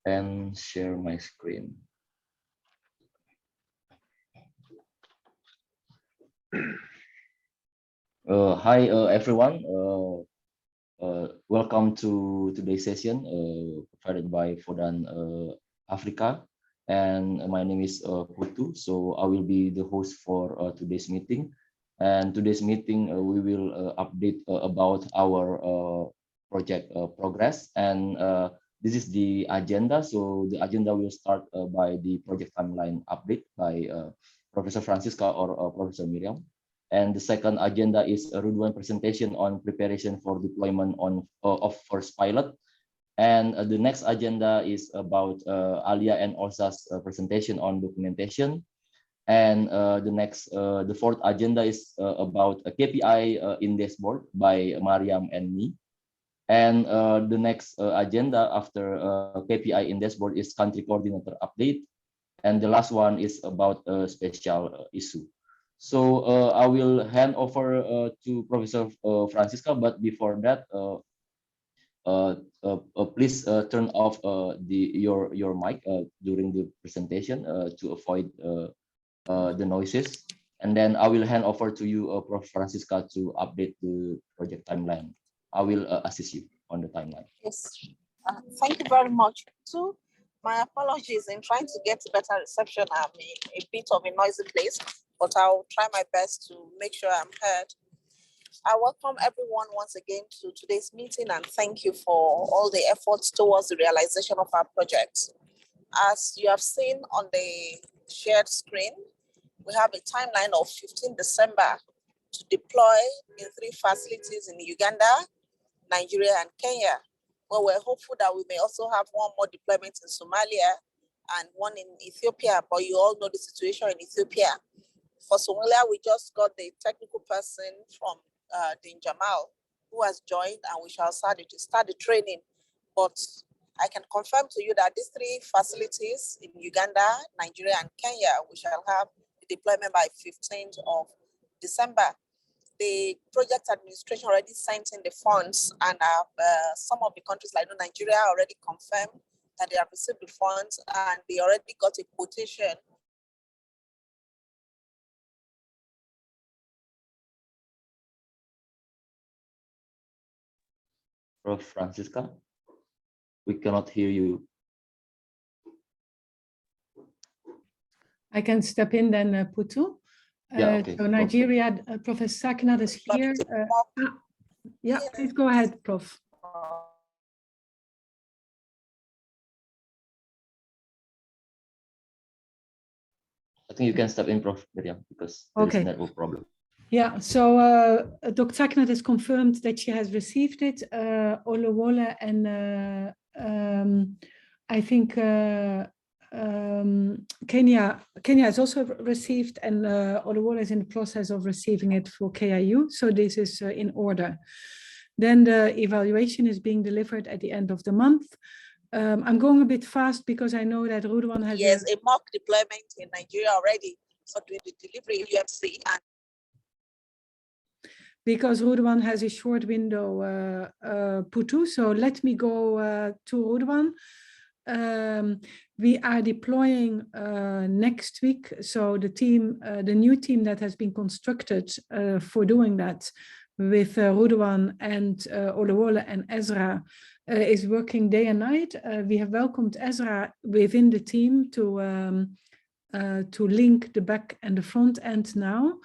and share my screen. Hi everyone. Welcome to today's session provided by VODAN Africa, and my name is Putu. So I will be the host for today's meeting. And today's meeting we will update about our project progress, and this is the agenda. So the agenda will start by the project timeline update by Professor Francisca or Professor Miriam. And the second agenda is a Ridwan presentation on preparation for deployment of first pilot. And the next agenda is about Alia and Olsa's presentation on documentation. And the fourth agenda is about a KPI in dashboard by Mariam and me. And the next agenda after KPI in dashboard is country coordinator update. And the last one is about a special issue. So I will hand over to Professor Francisca, but before that, please turn off your mic during the presentation to avoid the noises. And then I will hand over to you, Prof. Francisca, to update the project timeline. I will assist you on the timeline. Yes, thank you very much. So, my apologies in trying to get better reception. I'm in a bit of a noisy place, but I'll try my best to make sure I'm heard. I welcome everyone once again to today's meeting and thank you for all the efforts towards the realization of our project. As you have seen on the shared screen, we have a timeline of 15 December to deploy in 3 facilities in Uganda, Nigeria, and Kenya. Well, we're hopeful that we may also have one more deployment in Somalia and one in Ethiopia, but you all know the situation in Ethiopia. For Somalia, we just got the technical person from Din Jamal who has joined, and we shall start the training. But I can confirm to you that these 3 facilities in Uganda, Nigeria, and Kenya, we shall have the deployment by 15th of December. The project administration already sent in the funds, and some of the countries like Nigeria already confirmed that they have received the funds and they already got a quotation. Prof. Francisca, we cannot hear you. I can step in then, Putu. Yeah, okay. So Nigeria, Professor Sakinat is here. Yeah, please go ahead, Prof. I think you can step in, Prof. Miriam, because there is a network problem. Yeah, so Dr. Sakinat has confirmed that she has received it. Olowole and I think Kenya has also received, and Olowole is in the process of receiving it for KIU. So this is in order. Then the evaluation is being delivered at the end of the month. I'm going a bit fast because I know that Ridwan has a mock deployment in Nigeria already. So doing the delivery UMC and because Ridwan has a short window, Putu. So let me go to Ridwan. We are deploying next week. So the team, the new team that has been constructed for doing that with Ridwan and Olowole and Ezra is working day and night. We have welcomed Ezra within the team to link the back and the front end now.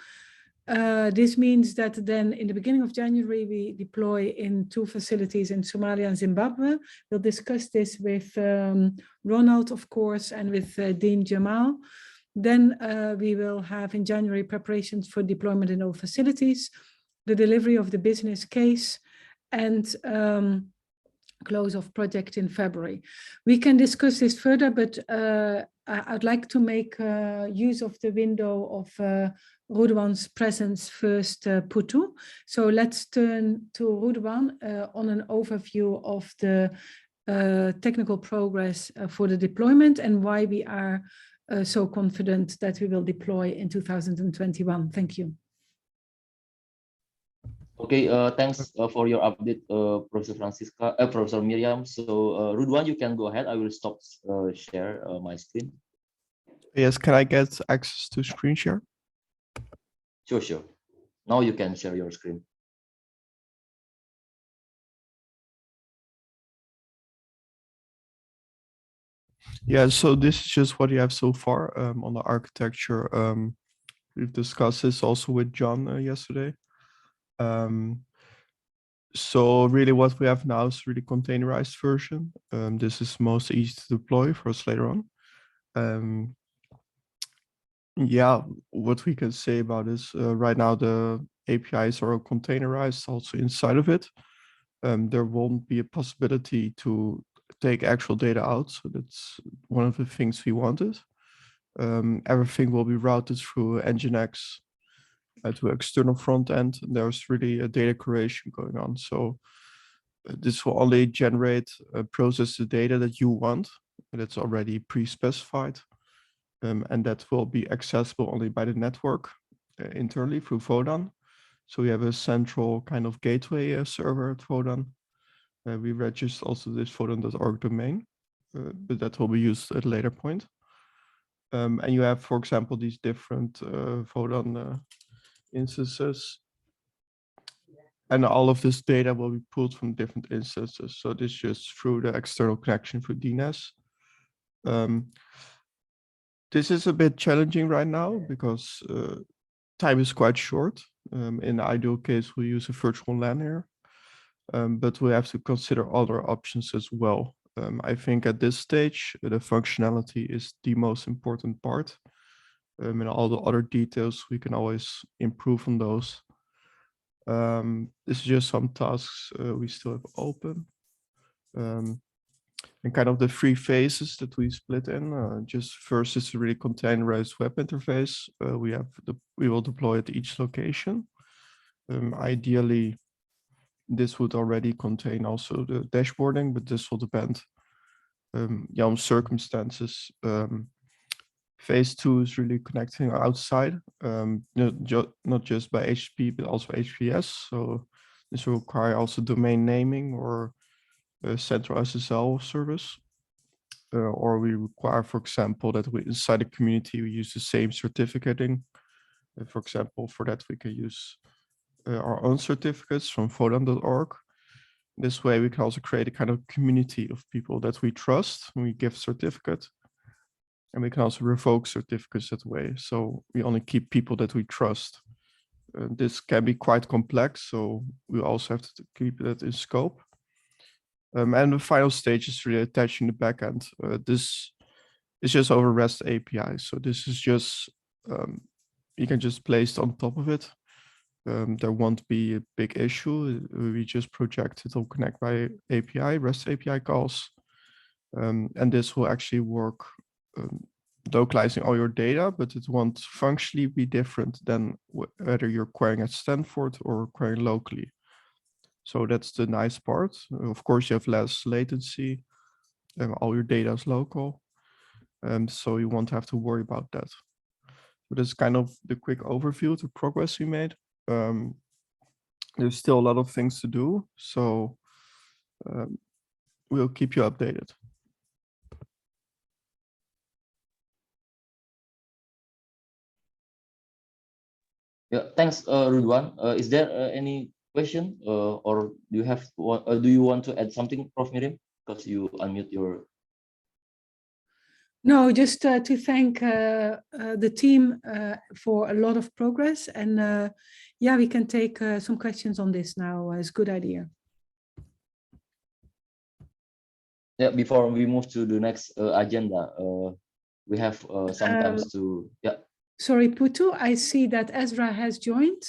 This means that then in the beginning of January, we deploy in 2 facilities in Somalia and Zimbabwe. We'll discuss this with Ronald, of course, and with Dean Jamal. Then we will have in January preparations for deployment in all facilities, the delivery of the business case, and close of project in February. We can discuss this further, but I'd like to make use of the window of Ridwan's presence first, Putu. So let's turn to Ridwan on an overview of the technical progress for the deployment and why we are so confident that we will deploy in 2021. Thank you. Okay, thanks for your update, Professor Francisca, Professor Miriam. So, Rudwan, you can go ahead. I will stop share my screen. Yes, can I get access to screen share? Sure, sure. Now you can share your screen. Yeah, so this is just what you have so far on the architecture. We've discussed this also with John yesterday. So really what we have now is really containerized version. This is most easy to deploy for us later on. Yeah, what we can say about this, right now the APIs are containerized also inside of it. There won't be a possibility to take actual data out. So that's one of the things we wanted. Everything will be routed through Nginx to external front end. And there's really a data curation going on. So this will only generate, process the data that you want. That's already pre-specified. And that will be accessible only by the network internally through VODAN. So we have a central kind of gateway server at VODAN. We register also this vodan.org domain, but that will be used at a later point. And you have, for example, these different VODAN instances. And all of this data will be pulled from different instances. So this just through the external connection for DNS. This is a bit challenging right now because time is quite short. In the ideal case, we use a virtual LAN here, but we have to consider other options as well. I think at this stage, the functionality is the most important part. And all the other details, we can always improve on those. This is just some tasks we still have open. And kind of the three phases that we split in. Just first is a really containerized web interface. We will deploy at each location. Ideally, this would already contain also the dashboarding, but this will depend on circumstances. Phase 2 is really connecting outside, not just by HTTP, but also HTTPS. So this will require also domain naming or a central SSL service. Or we require, for example, that we inside the community, we use the same certificating. For example, for that, we can use our own certificates from vodan.org. This way, we can also create a kind of community of people that we trust when we give certificate. And we can also revoke certificates that way. So we only keep people that we trust. This can be quite complex, so we also have to keep that in scope. And the final stage is really attaching the backend. This is just over REST API. So this is just, you can just place it on top of it. There won't be a big issue. We just project it will connect by API, REST API calls. And this will actually work localizing all your data, but it won't functionally be different than whether you're querying at Stanford or querying locally. So that's the nice part. Of course, you have less latency. All your data is local. So you won't have to worry about that. So that's kind of the quick overview of the progress we made. There's still a lot of things to do. So we'll keep you updated. Yeah, thanks, Rudwan. Is there any question or do you want to add something, Prof. Miriam? Because you unmute your. No, just to thank the team for a lot of progress. And yeah, we can take some questions on this now. It's a good idea. Yeah, before we move to the next agenda, we have sometimes to, yeah. Sorry, Putu, I see that Ezra has joined.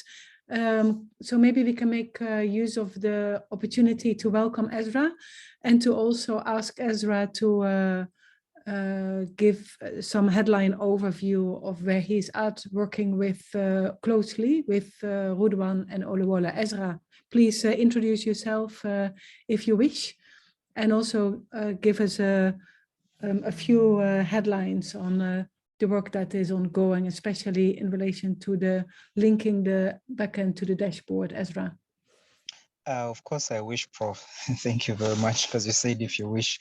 So maybe we can make use of the opportunity to welcome Ezra and to also ask Ezra to give some headline overview of where he's at working with closely with Rudwan and Oluwola. Ezra, please introduce yourself if you wish, and also give us a few headlines on the work that is ongoing, especially in relation to the linking the backend to the dashboard. Ezra. Of course, I wish, Prof. Thank you very much, because you said if you wish.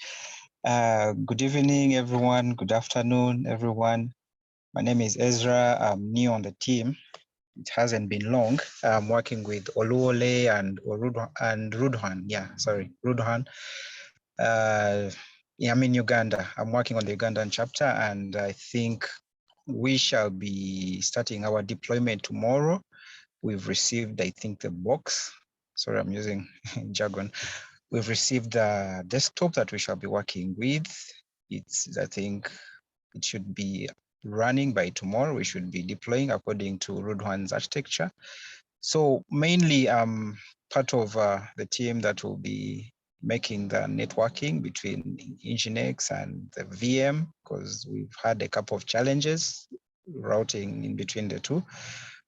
Good evening, everyone. Good afternoon, everyone. My name is Ezra. I'm new on the team. It hasn't been long. I'm working with Oluwole and Rudhan. Yeah, sorry, Rudhan. Yeah, I'm in Uganda. I'm working on the Ugandan chapter, and I think we shall be starting our deployment tomorrow. We've received, I think, the box. Sorry, I'm using jargon. We've received the desktop that we shall be working with. It's, I think, it should be running by tomorrow. We should be deploying according to Rudwan's architecture. So mainly, part of the team that will be making the networking between Nginx and the VM, because we've had a couple of challenges routing in between the two.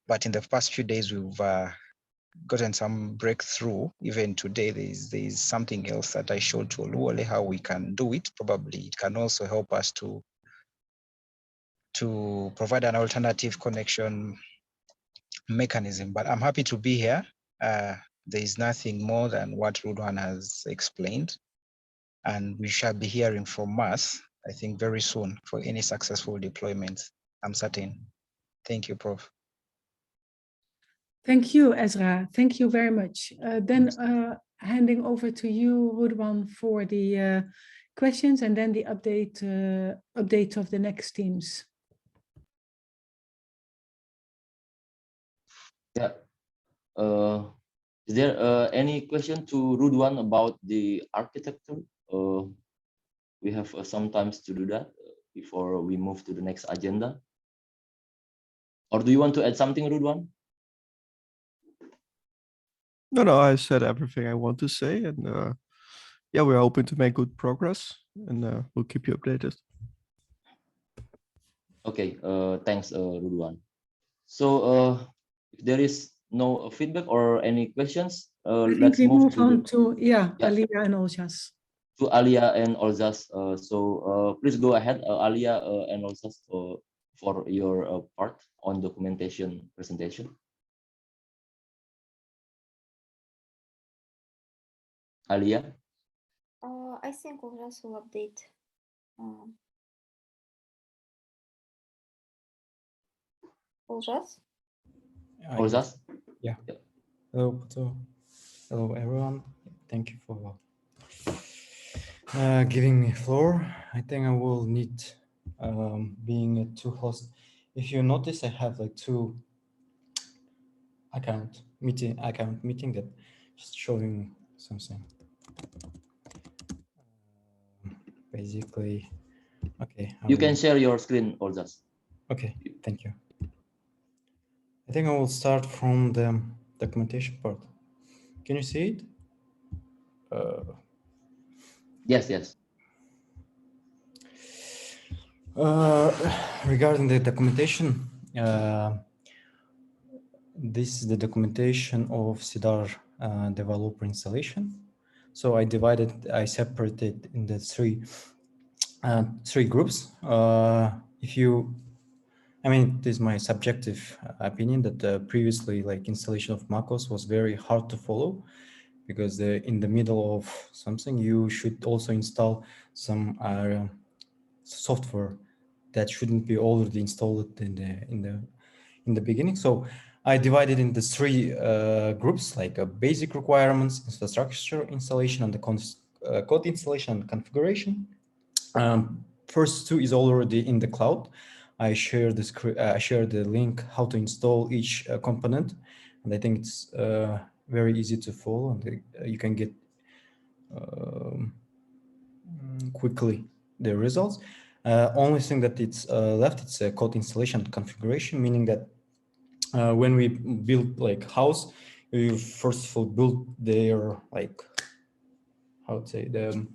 But in the past few days, we've gotten some breakthrough. Even today, there's something else that I showed to Oluwole how we can do it. Probably it can also help us to provide an alternative connection mechanism. But I'm happy to be here. There is nothing more than what Rudwan has explained, and we shall be hearing from us, I think, very soon for any successful deployment. I'm certain. Thank you, Prof. Thank you, Ezra. Thank you very much. Then handing over to you, Rudwan, for the questions and then the update of the next teams. Yeah. Is there any question to Rudwan about the architecture? We have some time to do that before we move to the next agenda. Or do you want to add something, Rudwan? No, I said everything I want to say, and yeah, we're hoping to make good progress, and we'll keep you updated. Okay, thanks, Rudwan. So if there is no feedback or any questions, let's move on to Alia and Oljas. To Alia and Oljas. So please go ahead, Alia and Oljas, for your part on documentation presentation. Alia? I think Oljas will update. Oljas? Oljas? Yeah. Hello, Puto. Hello, everyone. Thank you for giving me floor. I think I will need being a two host. If you notice, I have like two account meeting that just showing something. Basically, okay. You can share your screen, Oljas. Okay, thank you. I think I will start from the documentation part. Can you see it? Yes. Regarding the documentation, this is the documentation of CIDR developer installation. So I separated in the three groups. This is my subjective opinion that previously, like, installation of macOS was very hard to follow, because in the middle of something you should also install some software that shouldn't be already installed in the beginning. So I divided into three groups, like basic requirements, infrastructure installation, and the code installation and configuration. First two is already in the cloud. I share the link how to install each component, and I think it's very easy to follow, and you can get quickly the results. Only thing that it's left, it's a code installation configuration, meaning that when we build like house, you first of all build their, like, how to say, the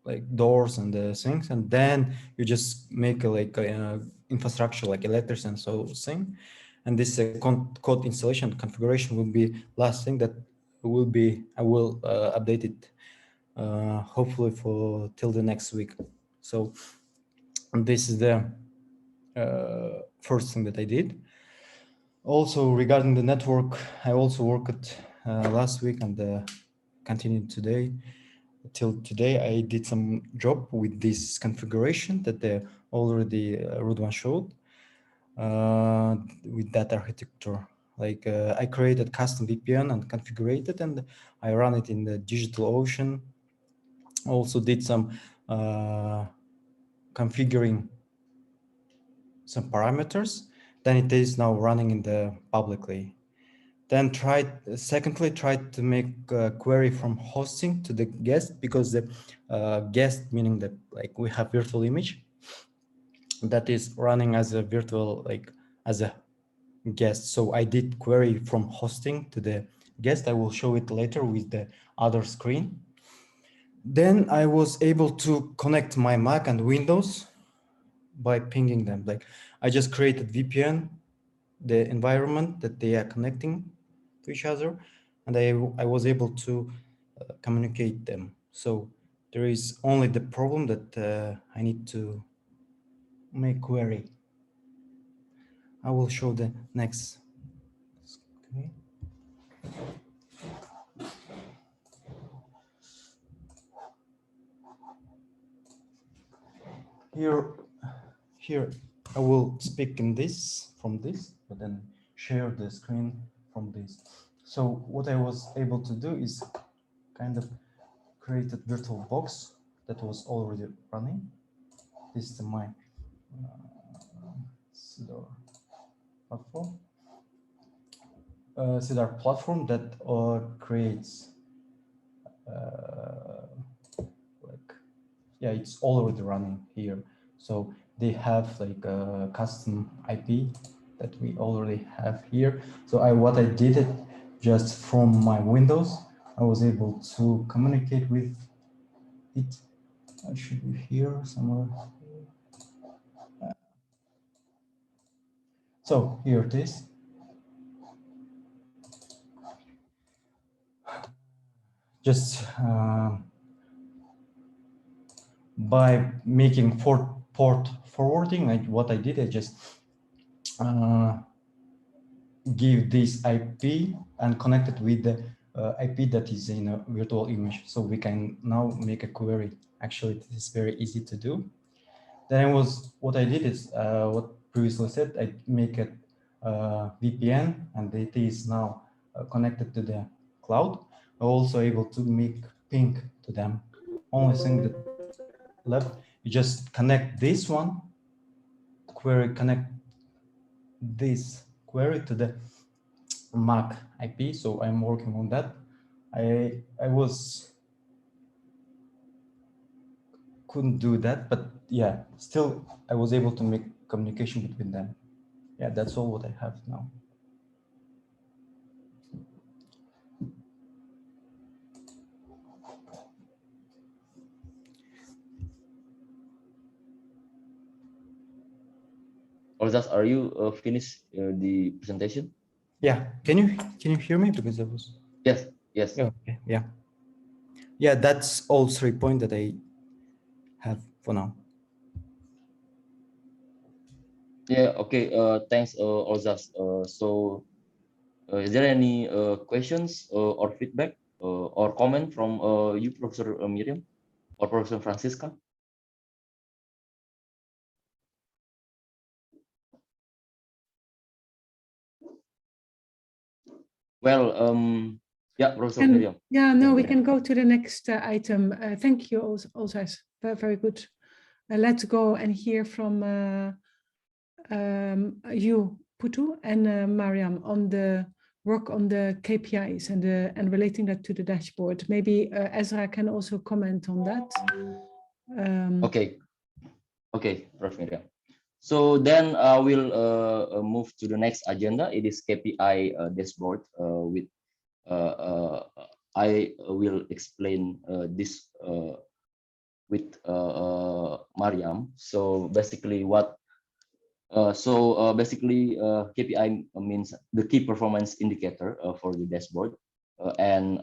like doors and the things, and then you just make a infrastructure like electrics and so thing. And this code installation configuration will be last thing that will be, I will update it hopefully for till the next week. So this is the first thing that I did. Also regarding the network, I also worked last week and continued today. Till today, I did some job with this configuration that already Rudwan showed with that architecture. Like I created custom VPN and configured it, and I run it in the DigitalOcean. Also did some configuring some parameters. Then it is now running in the publicly. Then secondly, tried to make a query from hosting to the guest, because the guest, meaning that like we have virtual image that is running as a virtual, like as a guest. So I did query from hosting to the guest. I will show it later with the other screen. Then I was able to connect my Mac and Windows by pinging them. Like I just created VPN, the environment that they are connecting to each other, and I was able to communicate them. So there is only the problem that I need to make query. I will show the next screen. Here I will speak in this from this, but then share the screen from this. So what I was able to do is kind of create a virtual box that was already running. This is my CIDR platform. CIDR platform that creates like, yeah, it's already running here. So they have like a custom IP that we already have here. So what I did it just from my Windows, I was able to communicate with it. I should be here somewhere. So here it is. Just by making port forwarding, what I did, I just give this IP and connect it with the IP that is in a virtual image. So we can now make a query. Actually, it is very easy to do. Then what I did is what previously said, I make a VPN, and it is now connected to the cloud. I'm also able to make ping to them. Only thing that left, you just connect this one query, connect this query to the Mac IP. So I'm working on that. I couldn't do that, but yeah, still I was able to make communication between them. Yeah, that's all what I have now. Olzas, are you finished the presentation? Yeah, can you hear me? Because I was. Yes, yes. Yeah, okay, yeah. Yeah, that's all 3 points that I have for now. Yeah, okay. Thanks, Olzas. So is there any questions or feedback or comment from you, Professor Miriam or Professor Francisca? Well, yeah, Professor Miriam. Yeah, no, we can go to the next item. Thank you, also. Very, very good. Let's go and hear from you, Putu, and Mariam on the work on the KPIs and relating that to the dashboard. Maybe Ezra can also comment on that. Okay, Prof. Miriam. So then we'll move to the next agenda. It is KPI dashboard with I will explain this with Mariam. So basically KPI means the key performance indicator for the dashboard, and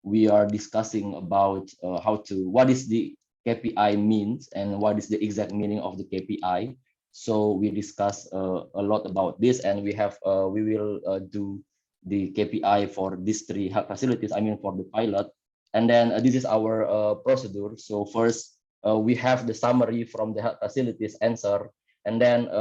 we are discussing about what is the KPI means and what is the exact meaning of the KPI. So we discussed a lot about this, and we will do the KPI for these 3 health facilities. I mean, for the pilot, and then this is our procedure. So first, we have the summary from the health facilities answer, and then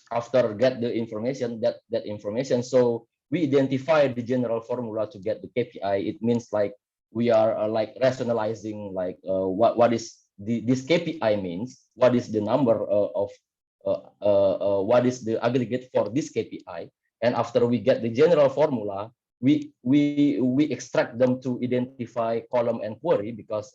after get the information, that information, so we identify the general formula to get the KPI. It means like we are like rationalizing like what is this KPI means, what is the number of what is the aggregate for this KPI, and after we get the general formula, we extract them to identify column and query, because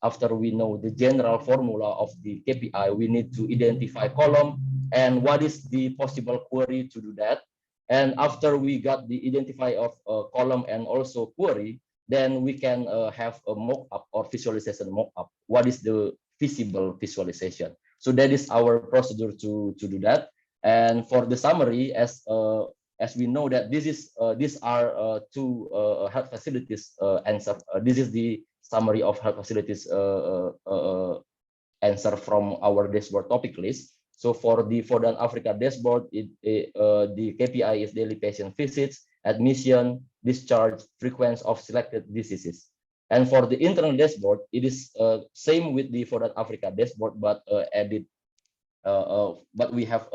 after we know the general formula of the KPI, we need to identify column and what is the possible query to do that. And after we got the identify of column and also query, then we can have a mock-up or visualization mock-up. What is the feasible visualization? So that is our procedure to do that. And for the summary, as we know that these are 2 health facilities answer. This is the summary of health facilities answer from our dashboard topic list. So for the VODAN Africa dashboard, the KPI is daily patient visits, admission, discharge, frequency of selected diseases. And for the internal dashboard, it is same with the VODAN Africa dashboard, but added. But we have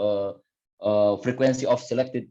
frequency of selected.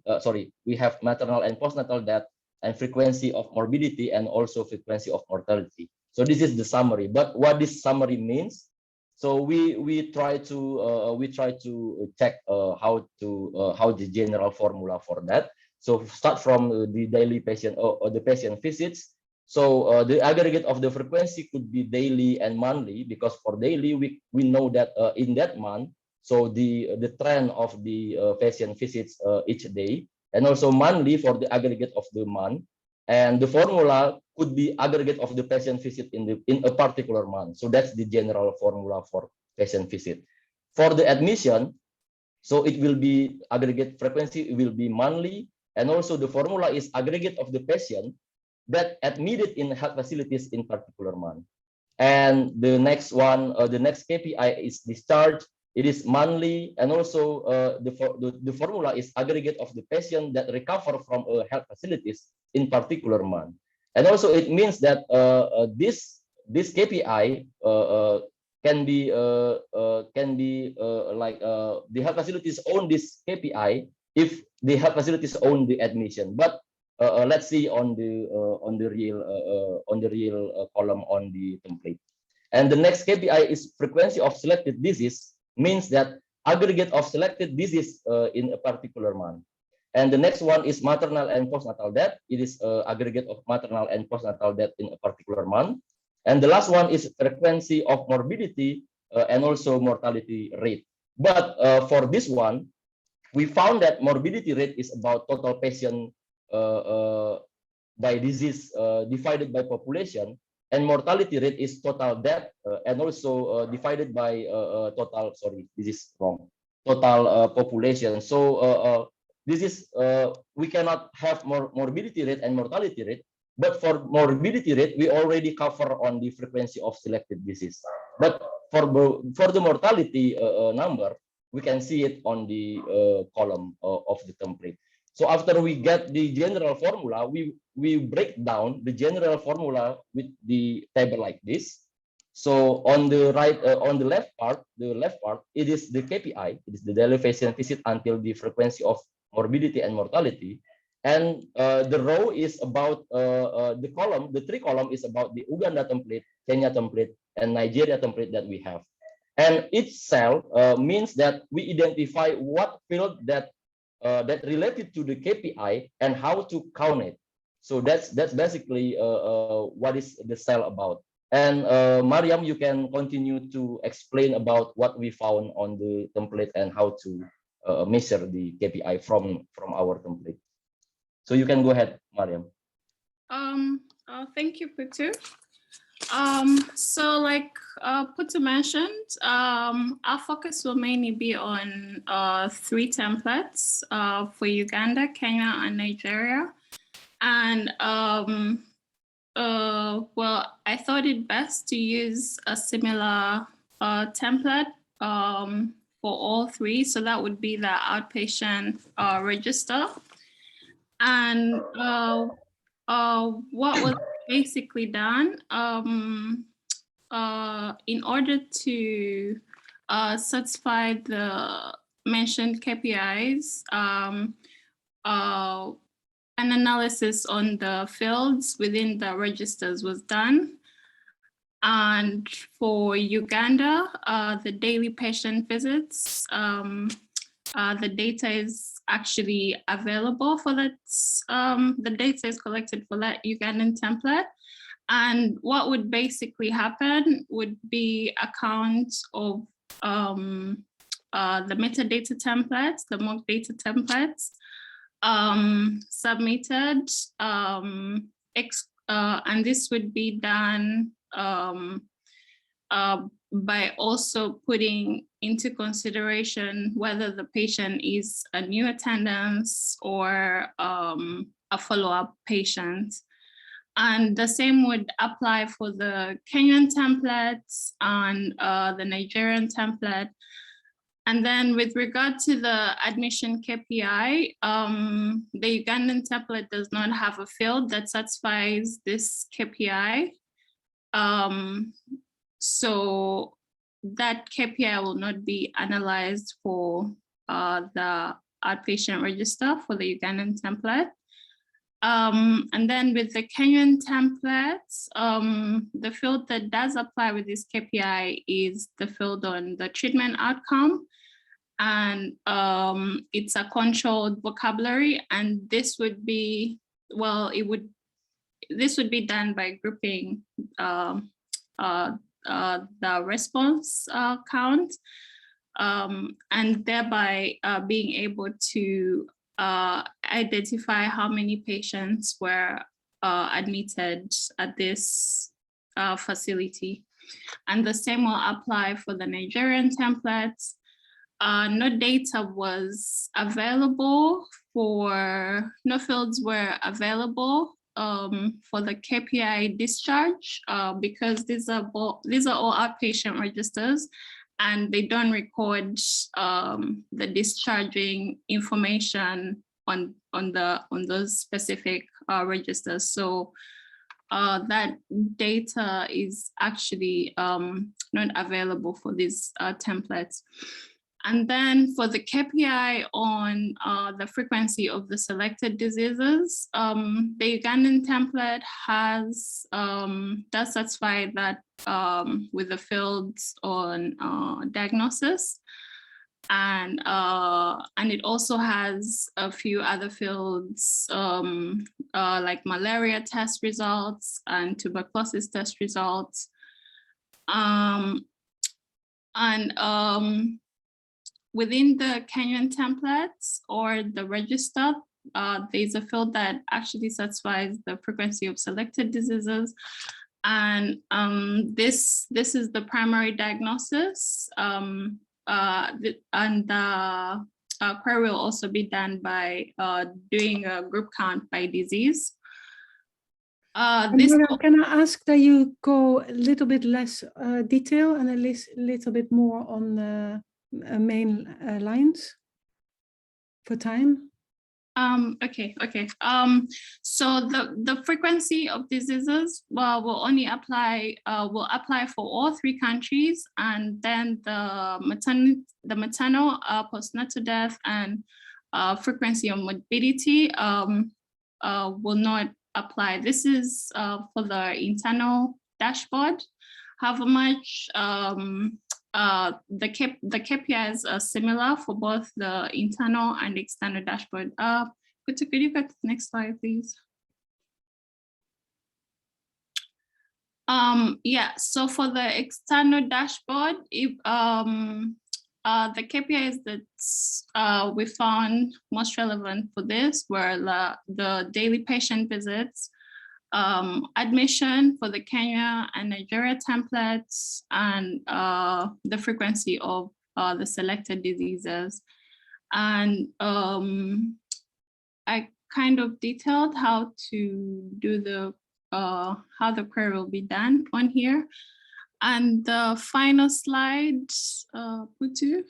We have maternal and postnatal death, and frequency of morbidity, and also frequency of mortality. So this is the summary. But what this summary means? So we try to check how the general formula for that. So start from the daily patient or the patient visits. So the aggregate of the frequency could be daily and monthly, because for daily we know that in that month, so the trend of the patient visits each day, and also monthly for the aggregate of the month. And the formula could be aggregate of the patient visit in a particular month. So that's the general formula for patient visit. For the admission, so it will be aggregate frequency, it will be monthly, and also the formula is aggregate of the patient that admitted in health facilities in particular month. And the next one, the next KPI is discharge. It is monthly, and also the formula is aggregate of the patient that recover from health facilities in particular month. And also it means that this KPI can be like the health facilities own this KPI if the health facilities own the admission. But let's see on the real column on the template. And the next KPI is frequency of selected disease, means that aggregate of selected disease in a particular month. And the next one is maternal and postnatal death. It is aggregate of maternal and postnatal death in a particular month. And the last one is frequency of morbidity and also mortality rate. But for this one, we found that morbidity rate is about total patient by disease divided by population, and mortality rate is total death and also divided by total, sorry, this is wrong, total population. So this is, we cannot have more morbidity rate and mortality rate, but for morbidity rate, we already cover on the frequency of selected disease. But for the mortality number, we can see it on the column of the template. So after we get the general formula, we break down the general formula with the table like this. So on the right, on the left part, it is the KPI, it is the daily patient visit until the frequency of morbidity and mortality. And the row is about the column, the 3 column is about the Uganda template, Kenya template, and Nigeria template that we have. And each cell means that we identify what field that related to the KPI and how to count it. So that's basically what is the cell about. And Mariam, you can continue to explain about what we found on the template and how to measure the KPI from our template. So you can go ahead, Mariam. Thank you, Putu. So like Putu mentioned, our focus will mainly be on 3 templates for Uganda, Kenya, and Nigeria. And well, I thought it best to use a similar template for all three. So that would be the outpatient register. And what was basically done in order to satisfy the mentioned KPIs, an analysis on the fields within the registers was done. And for Uganda, the daily patient visits, the data is actually available for that. The data is collected for that Ugandan template. And what would basically happen would be a count of the metadata templates, the mock data templates, submitted, and this would be done by also putting into consideration whether the patient is a new attendance or a follow-up patient. And the same would apply for the Kenyan templates and the Nigerian template. And then with regard to the admission KPI, the Ugandan template does not have a field that satisfies this KPI. So that KPI will not be analyzed for the outpatient register for the Ugandan template. And then with the Kenyan templates, the field that does apply with this KPI is the field on the treatment outcome. And it's a controlled vocabulary, and this would be, well, this would be done by grouping the response count, and thereby being able to identify how many patients were admitted at this facility. And the same will apply for the Nigerian templates. No data was available no fields were available for the KPI discharge because these are all outpatient registers, and they don't record the discharging information on those specific registers. So that data is actually not available for these templates. And then for the KPI on the frequency of the selected diseases, the Ugandan template does satisfy that with the fields on diagnosis. And it also has a few other fields like malaria test results and tuberculosis test results. Within the Kenyan templates or the register, there's a field that actually satisfies the frequency of selected diseases. And this is the primary diagnosis. And the query will also be done by doing a group count by disease. Can I ask that you go a little bit less detail and a little bit more on the main lines for time? Okay. So the frequency of diseases will only apply for all three countries, and then the maternal postnatal death and frequency of morbidity will not apply. This is for the internal dashboard. However much the KPIs are similar for both the internal and external dashboard. Could you go to the next slide, please? Yeah, so for the external dashboard, if, the KPIs that we found most relevant for this were the daily patient visits, admission for the Kenya and Nigeria templates, and the frequency of the selected diseases. And I kind of detailed how to do the how the query will be done on here. And the final slide, Putu.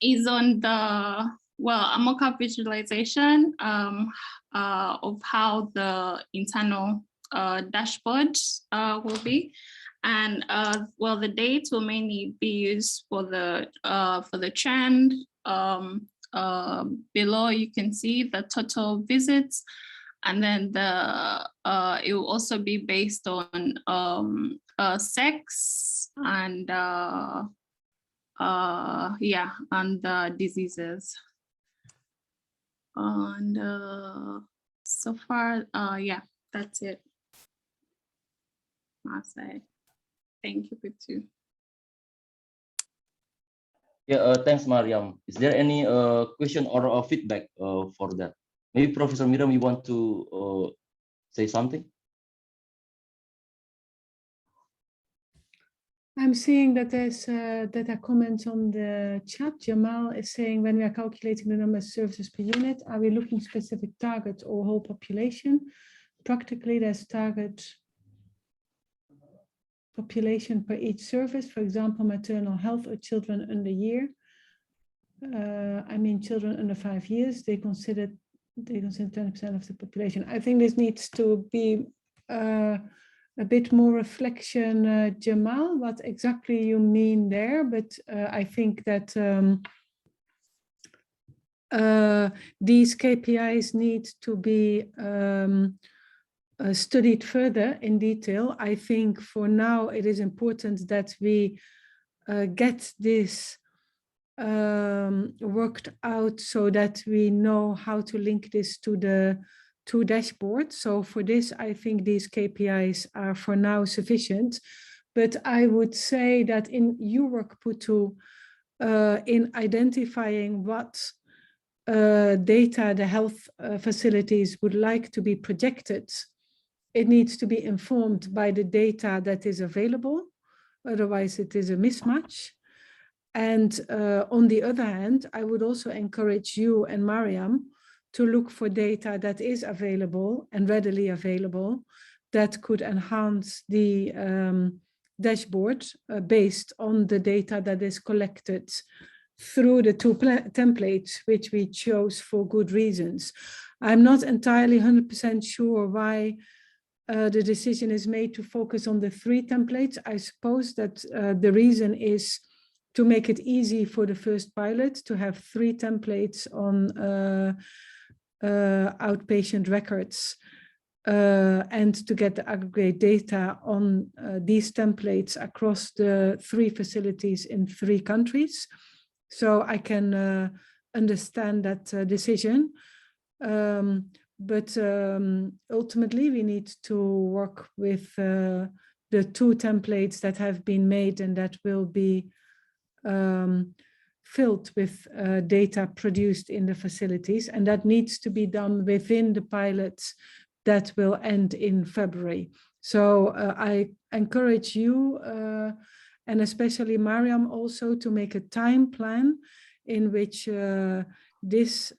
is on the, well, a mock-up visualization of how the internal dashboard will be. And well, the dates will mainly be used for the trend. Below you can see the total visits, and then it will also be based on sex and yeah, and diseases. And so far, yeah, that's it. I'll say. Thank you, Pitu. Yeah, thanks, Mariam. Is there any question or feedback for that? Maybe Professor Miriam, you want to say something? I'm seeing that there's that are comments on the chat. Jamal is saying, when we are calculating the number of services per unit, are we looking specific targets or whole population? Practically, there's target population per each service, for example, maternal health or children under year. I mean, children under 5 years, they consider 20% of the population. I think this needs to be a bit more reflection, Jamal, what exactly you mean there, but I think that these KPIs need to be studied further in detail. I think for now it is important that we get this worked out so that we know how to link this to the two dashboards. So for this, I think these KPIs are for now sufficient. But I would say that in your work, Putu, in identifying what data the health facilities would like to be projected, it needs to be informed by the data that is available. Otherwise, it is a mismatch. And on the other hand, I would also encourage you and Mariam to look for data that is available and readily available that could enhance the dashboard based on the data that is collected through the two templates, which we chose for good reasons. I'm not entirely 100% sure why the decision is made to focus on the 3 templates. I suppose that the reason is to make it easy for the first pilot to have 3 templates on outpatient records and to get the aggregate data on these templates across the 3 facilities in 3 countries. So I can understand that decision. But ultimately, we need to work with the 2 templates that have been made and that will be filled with data produced in the facilities, and that needs to be done within the pilots that will end in February. So I encourage you and especially Mariam also to make a time plan in which this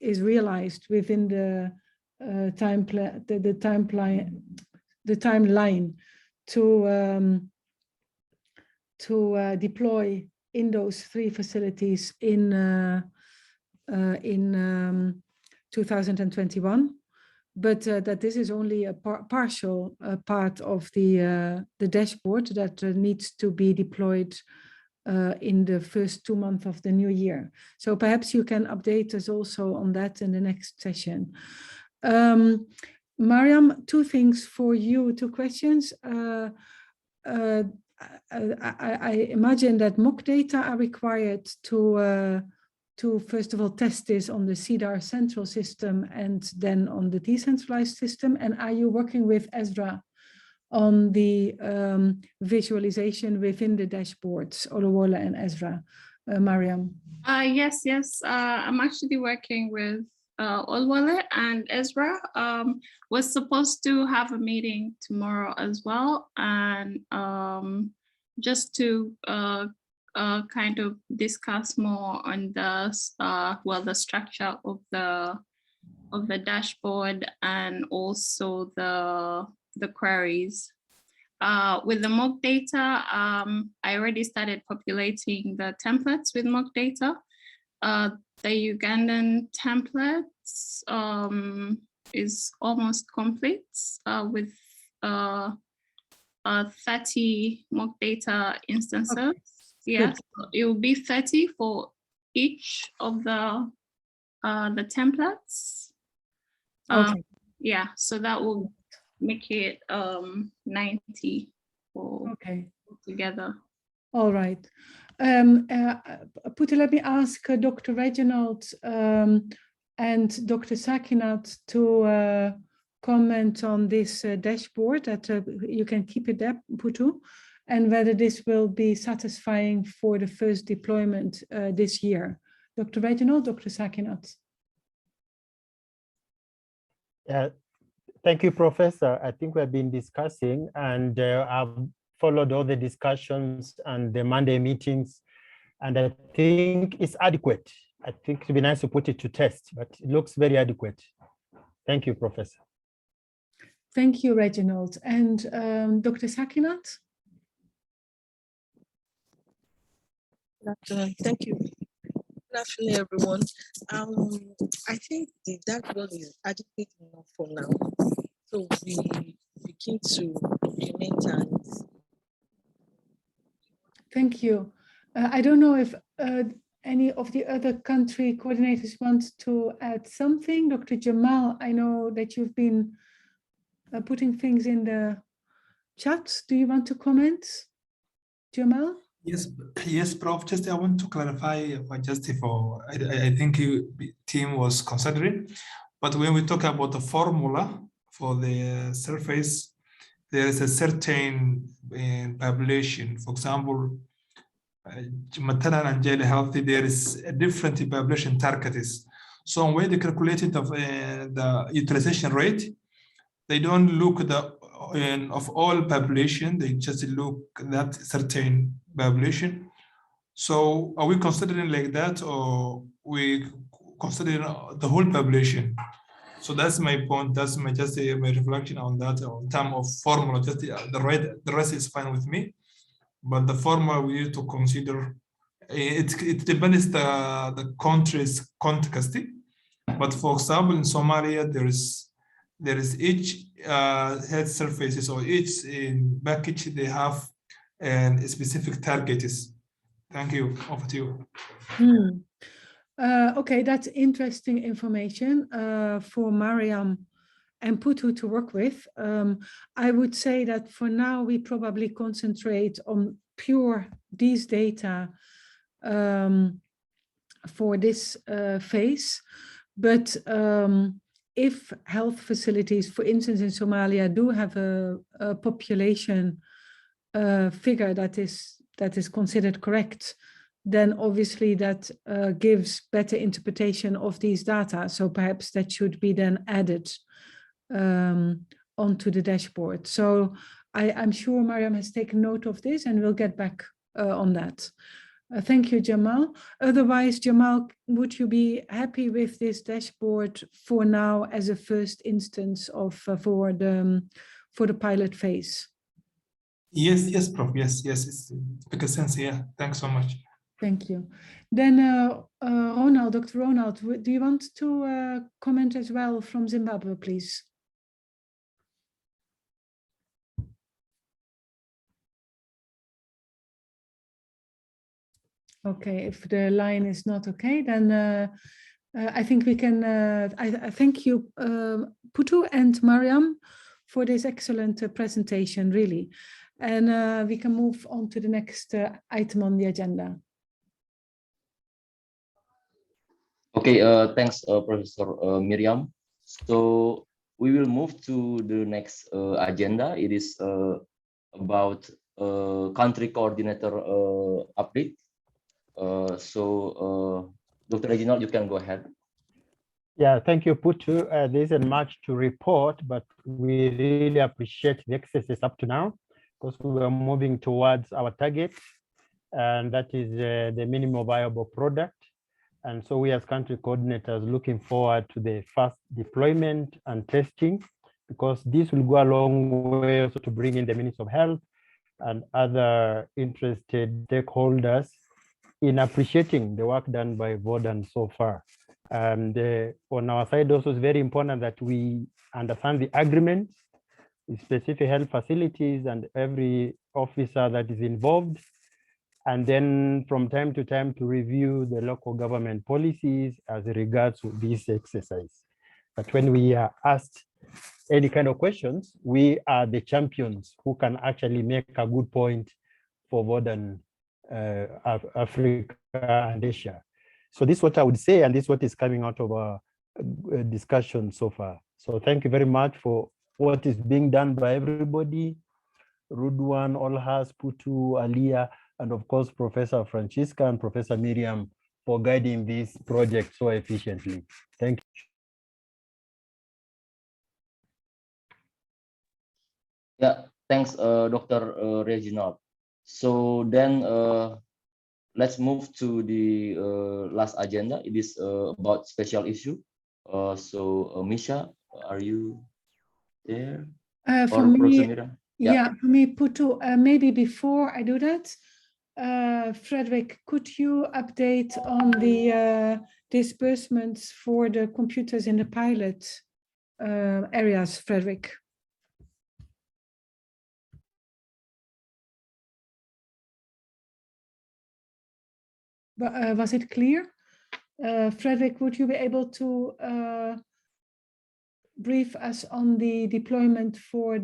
is realized within the timeline to deploy in those 3 facilities in 2021, but that this is only a partial part of the dashboard that needs to be deployed in the first 2 months of the new year. So perhaps you can update us also on that in the next session. Mariam, 2 things for you, 2 questions. I imagine that mock data are required to first of all test this on the CEDAR central system and then on the decentralized system. And are you working with Ezra on the visualization within the dashboards, Oluwola and Ezra? Mariam? Yes. I'm actually working with Oluwola and Ezra. We're supposed to have a meeting tomorrow as well, and just to kind of discuss more on the the structure of the dashboard and also the queries. With the mock data, I already started populating the templates with mock data. The Ugandan templates is almost complete with 30 mock data instances. Okay. Yes, it will be 30 for each of the templates. Okay. Yeah, so that will make it 90 for Okay. together. All right. Putu, let me ask Dr. Reginald and Dr. Sakinat to comment on this dashboard that you can keep it there, Putu, and whether this will be satisfying for the first deployment this year. Dr. Reginald, Dr. Sakinat. Thank you, Professor. I think we've been discussing, and I've followed all the discussions and the Monday meetings, and I think it's adequate. I think it'd be nice to put it to test, but it looks very adequate. Thank you, Professor. Thank you, Reginald. And Dr. Sakinat? Thank you. Good afternoon, everyone. I think the dashboard is adequate enough for now. So we begin to implement and. Thank you. I don't know if any of the other country coordinators want to add something. Dr. Jamal, I know that you've been putting things in the chat. Do you want to comment, Jamal? Yes, Prof. Just I want to clarify I think team was considering, but when we talk about the formula for the surface, there is a certain population. For example, maternal and child healthy, there is a different population targeted. So when they calculated the utilization rate, they don't look of all population, they just look that certain population. So are we considering like that, or we considering the whole population? So that's my point. That's my reflection on that. In terms of formula, just the rest is fine with me, but the formula we need to consider. It depends the country's context. But for example, in Somalia, there is each health services or each package they have specific targets. Thank you. Over to you. Okay, that's interesting information for Mariam and Putu to work with. I would say that for now, we probably concentrate on pure these data for this phase. But if health facilities, for instance, in Somalia, do have a population figure that is considered correct, then obviously that gives better interpretation of these data. So perhaps that should be then added onto the dashboard. So I'm sure Mariam has taken note of this and we'll get back on that. Thank you, Jamal. Otherwise, Jamal, would you be happy with this dashboard for now as a first instance of for the pilot phase? Yes, Prof. Yes, it makes sense. Yeah, thanks so much. Thank you. Then Ronald, Dr. Ronald, do you want to comment as well from Zimbabwe, please? Okay, if the line is not okay, then I think we can, I thank you, Putu and Mariam, for this excellent presentation, really. And we can move on to the next item on the agenda. Okay, thanks, Professor Miriam. So we will move to the next agenda. It is about country coordinator update. Dr. Reginald, you can go ahead. Yeah, thank you, Putu. There isn't much to report, but we really appreciate the excesses up to now because we are moving towards our target, and that is the minimum viable product. And so we as country coordinators looking forward to the first deployment and testing because this will go a long way also to bring in the Ministry of Health and other interested stakeholders in appreciating the work done by VODAN so far. And on our side also, it's very important that we understand the agreements, the specific health facilities and every officer that is involved. And then from time to time to review the local government policies as regards to this exercise. But when we are asked any kind of questions, we are the champions who can actually make a good point for VODAN Africa and Asia. So this is what I would say, and this is what is coming out of our discussion so far. So thank you very much for what is being done by everybody, Rudwan, Olhas, Putu, Alia, and of course, Professor Francisca and Professor Miriam for guiding this project so efficiently. Thank you. Yeah, thanks, Dr. Reginald. So then let's move to the last agenda. It is about special issue. So Misha, are you there? For Or Professor me, Miriam? yeah, for me, Putu, maybe before I do that, Frederick, could you update on the disbursements for the computers in the pilot areas, Frederick? Was it clear? Frederick, would you be able to brief us on the deployment for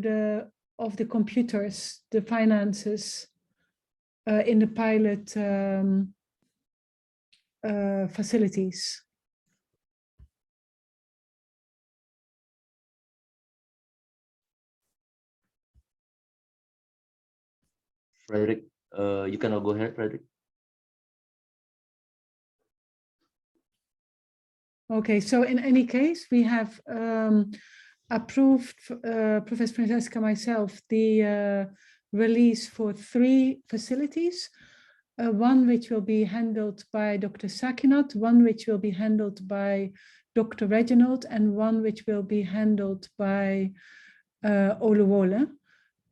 of the computers, the finances in the pilot facilities? Frederick, you can go ahead, Frederick. Okay, so in any case, we have approved, Professor Francesca, myself, the release for 3 facilities, one which will be handled by Dr. Sakinat, one which will be handled by Dr. Reginald, and one which will be handled by Oluwole.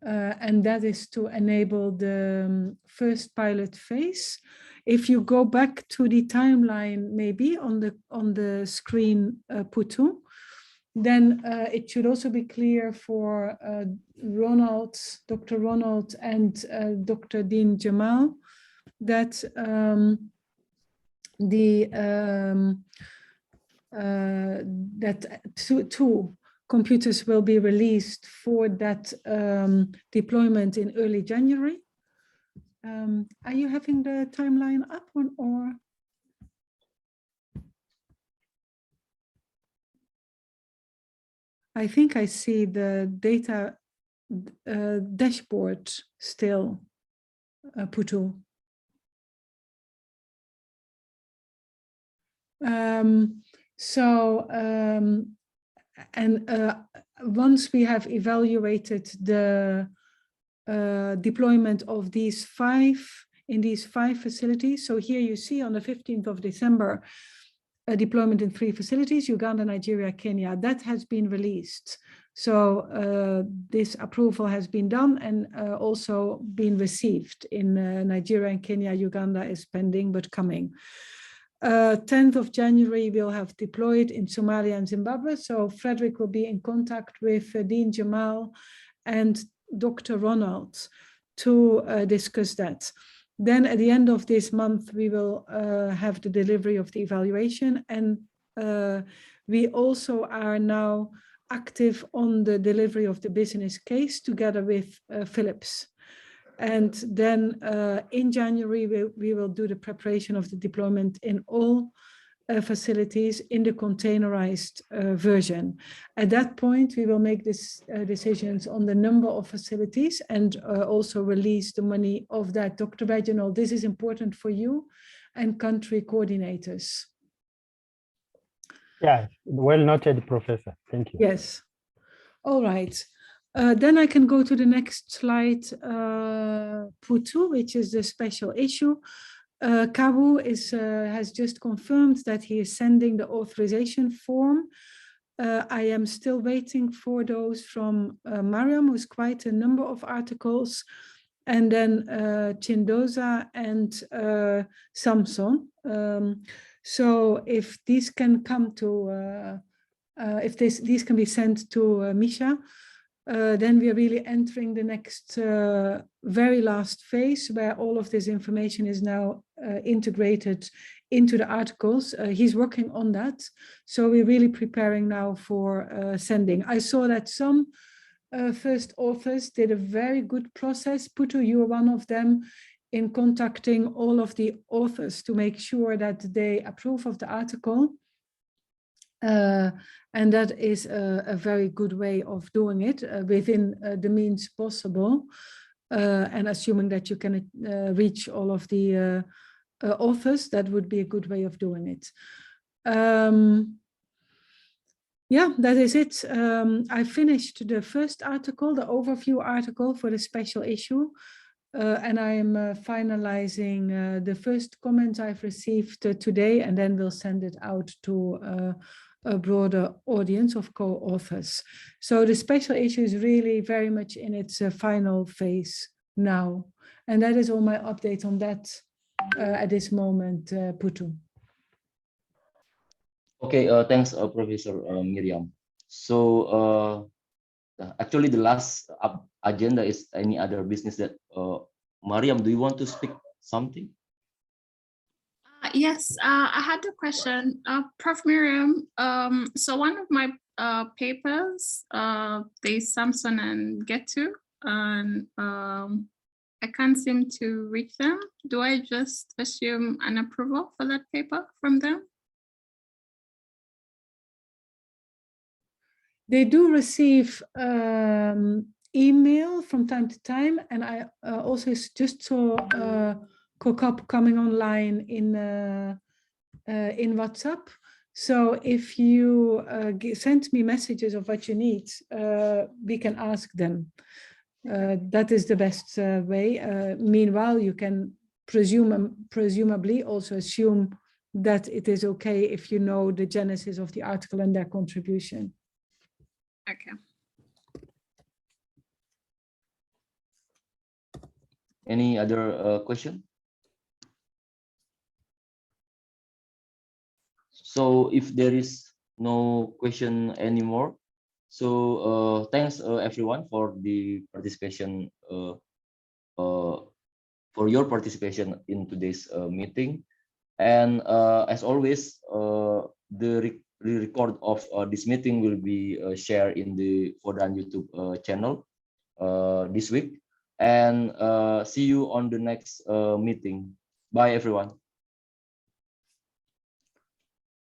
And that is to enable the first pilot phase. If you go back to the timeline, maybe on the screen, Putu, then it should also be clear for Ronald, Dr. Ronald, and Dr. Dean Jamal that that two computers will be released for that deployment in early January. Are you having the timeline up or? I think I see the data dashboard still, Putu. Once we have evaluated the deployment of these 5 facilities, so here you see on the 15th of December, a deployment in 3 facilities, Uganda, Nigeria, Kenya, that has been released. So this approval has been done and also been received in Nigeria and Kenya. Uganda is pending but coming. 10th of January, we'll have deployed in Somalia and Zimbabwe. So Frederick will be in contact with Dean Jamal and Dr. Ronald to discuss that. Then at the end of this month, we will have the delivery of the evaluation. And we also are now active on the delivery of the business case together with Philips. And then in January, we will do the preparation of the deployment in all facilities in the containerized version. At that point, we will make decisions on the number of facilities and also release the money of that. Dr. Reginald, this is important for you and country coordinators. Yeah, well noted, Professor. Thank you. Yes. All right. Then I can go to the next slide, Putu, which is the special issue. Kawu has just confirmed that he is sending the authorization form I am still waiting for those from Mariam, who's quite a number of articles, and then Chindoza and Samson. So if these can come to, if these can be sent to Misha, then we are really entering the next very last phase where all of this information is now integrated into the articles. He's working on that. So we're really preparing now for sending. I saw that some first authors did a very good process. Putu, you were one of them, in contacting all of the authors to make sure that they approve of the article. And that is a very good way of doing it within the means possible, and assuming that you can reach all of the authors, that would be a good way of doing it. Yeah, that is it. I finished the first article, the overview article for the special issue, and I am finalizing the first comments I've received today, and then we'll send it out to a broader audience of co-authors. So the special issue is really very much in its final phase now. And that is all my update on that at this moment, Putu. Okay, thanks, Professor Miriam. So actually the last agenda is any other business that, Mariam, do you want to speak something? Yes, I had a question, Prof. Miriam. So one of my papers, there's Samson and Getu, and I can't seem to reach them. Do I just assume an approval for that paper from them? They do receive email from time to time, and I also just saw COCOP coming online in WhatsApp. So if you send me messages of what you need, we can ask them. That is the best way. Meanwhile, you can presumably also assume that it is okay if you know the genesis of the article and their contribution. Okay. Any other question? So if there is no question anymore, so thanks everyone for the participation, for your participation in today's meeting. And as always, the record of this meeting will be shared in the VODAN YouTube channel this week. And see you on the next meeting. Bye, everyone.